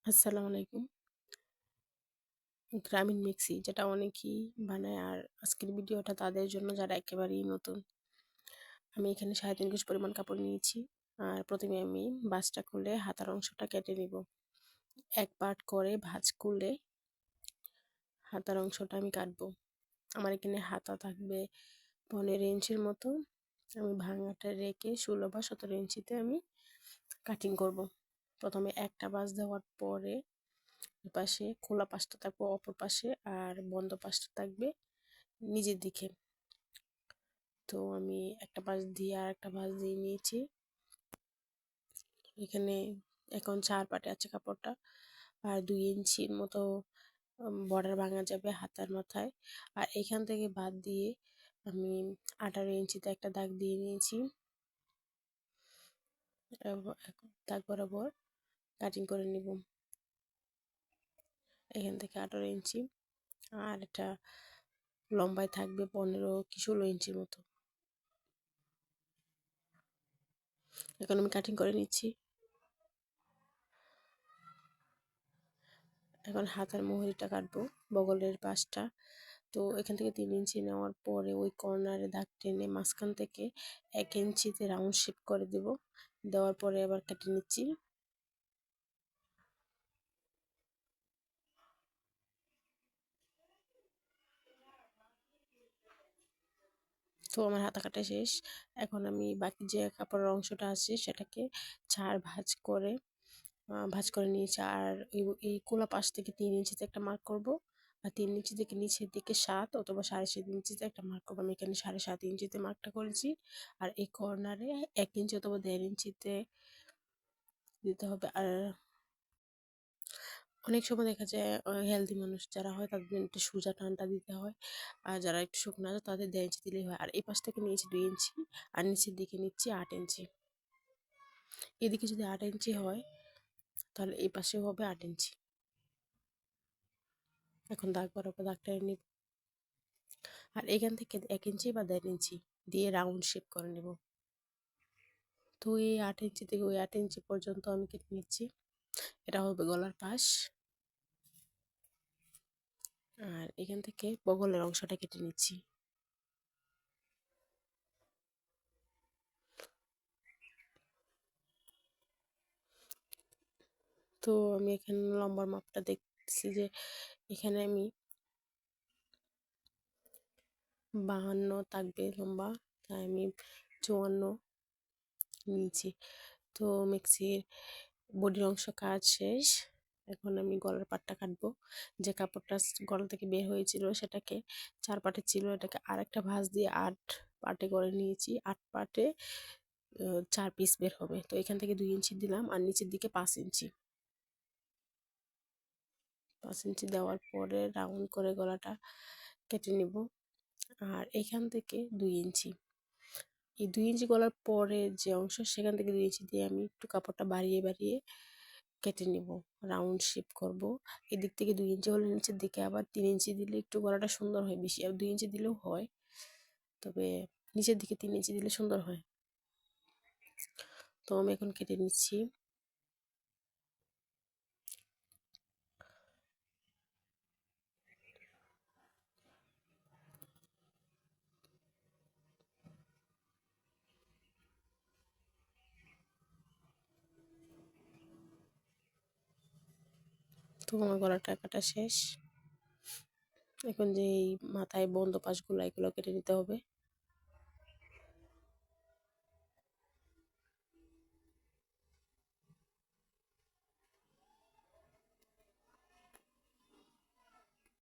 আসসালামু আলাইকুম। গ্রামীণ মিক্সি যেটা অনেকেই বানায় আর আজকের ভিডিওটা তাদের জন্য যারা একেবারেই নতুন। আমি এখানে ৩.৫ গজ পরিমাণ কাপড় নিয়েছি। আর প্রথমে আমি ভাঁজটা খুলে হাতার অংশটা কেটে নিব। এক পার্ট করে ভাঁজ খুলে হাতার অংশটা আমি কাটবো। আমার এখানে হাতা থাকবে ১৫ ইঞ্চির মতো। আমি ভাঙাটা রেখে ১৬ বা ১৭ ইঞ্চিতে আমি কাটিং করব। প্রথমে একটা ভাঁজ দেওয়ার পরে পাশে খোলা পাশটা থাকবে অপর পাশে আর বন্ধ পাশটা থাকবে নিচের দিকে। তো আমি একটা পাশ দিয়ে আর একটা পাশ দিয়ে নিয়েছি। এখানে এখন ৪ পাটে আছে কাপড়টা আর ২ ইঞ্চির মতো বর্ডার ভাঙা যাবে হাতার মাথায়। আর এখান থেকে বাদ দিয়ে আমি ১৮ ইঞ্চিতে একটা দাগ দিয়ে নিয়েছি। দাগ বরাবর কাটিং করে নিব এখান থেকে ১৮ ইঞ্চি। আর এটা লম্বায় থাকবে ১৫ কি ১৬ ইঞ্চির মতো। এখন আমি কাটিং করে নিচ্ছি। এখন হাতার মুহুরিটা কাটবো বগলের পাশটা। তো এখান থেকে ৩ ইঞ্চি নেওয়ার পরে ওই কর্নারে দাগ টেনে মাঝখান থেকে ১ ইঞ্চিতে রাউন্ড শেপ করে দেব। দেওয়ার পরে আবার কেটে নিচ্ছি। তো আমার হাতা কাটা শেষ। এখন আমি বাকি যে কাপড়ের অংশটা আছে সেটাকে ৪ ভাঁজ করে নিয়েছি। আর এই কোলা পাশ থেকে ৩ ইঞ্চিতে একটা মার্ক করব। আর ৩ ইঞ্চি থেকে নিচের দিকে ৭ অথবা ৭.৫ ইঞ্চিতে একটা মার্ক করবো। আমি এখানে ৭.৫ ইঞ্চিতে মার্কটা করেছি। আর এই কর্নারে ১ ইঞ্চি অথবা ১.৫ ইঞ্চিতে দিতে হবে। আর অনেক সময় দেখা যায় হেলদি মানুষ যারা হয় তাদের জন্য একটু সোজা টানটা দিতে হয়। আর যারা একটু শুকনা আছে তাদের ১.৫ ইঞ্চি দিলেই হয়। আর এই পাশ থেকে নিয়েছি ২ ইঞ্চি আর নিচের দিকে নিচ্ছি ৮ ইঞ্চি। এদিকে যদি ৮ ইঞ্চি হয় তাহলে এই পাশেও হবে ৮ ইঞ্চি। এখন দাগ বরাবর দাগ টেনে নিব। আর এখান থেকে ১ ইঞ্চি বা ১.৫ ইঞ্চি দিয়ে রাউন্ড শেপ করে নেব। তো এই ৮ ইঞ্চি থেকে ওই ৮ ইঞ্চি পর্যন্ত আমি কেটে নিচ্ছি। এটা হবে গলার পাশ। আর এখান থেকে বগলের অংশটা কেটে নিচ্ছি। তো আমি এখানে লম্বার মাপটা দেখতেছি যে এখানে আমি ৫২ থাকবে লম্বা, তাই আমি ৫৪ নিয়েছি। তো মিক্সির বডির অংশ কাজ শেষ। এখন আমি গলার পাটটা কাটবো। যে কাপড়টা গলা থেকে বের হয়েছিল সেটাকে ৪ পাটে ছিল, এটাকে আরেকটা ভাঁজ দিয়ে ৮ পাটে করে নিয়েছি। ৮ পাটে ৪ পিস বের হবে। তো এখান থেকে ২ ইঞ্চি দিলাম আর নিচের দিকে ৫ ইঞ্চি। ৫ ইঞ্চি দেওয়ার পরে রাউন্ড করে গলাটা কেটে নিব। আর এখান থেকে ২ ইঞ্চি, এই ২ ইঞ্চি গলার পরে যে অংশ সেখান থেকে ২ ইঞ্চি দিয়ে আমি একটু কাপড়টা বাড়িয়ে কেটে নিব, রাউন্ড শেপ করব। এদিক থেকে ২ ইঞ্চি হলে নিচের দিকে আবার ৩ ইঞ্চি দিলে একটু গলাটা সুন্দর হয়। বেশি ২ ইঞ্চি দিলেও হয়, তবে নিচের দিকে ৩ ইঞ্চি দিলে সুন্দর হয়। তো আমি এখন কেটে নিচ্ছি। তো আমার গলাটা কাটা শেষ। এখন যে এই মাথায় বন্ধ পাশগুলো এগুলো কেটে নিতে হবে।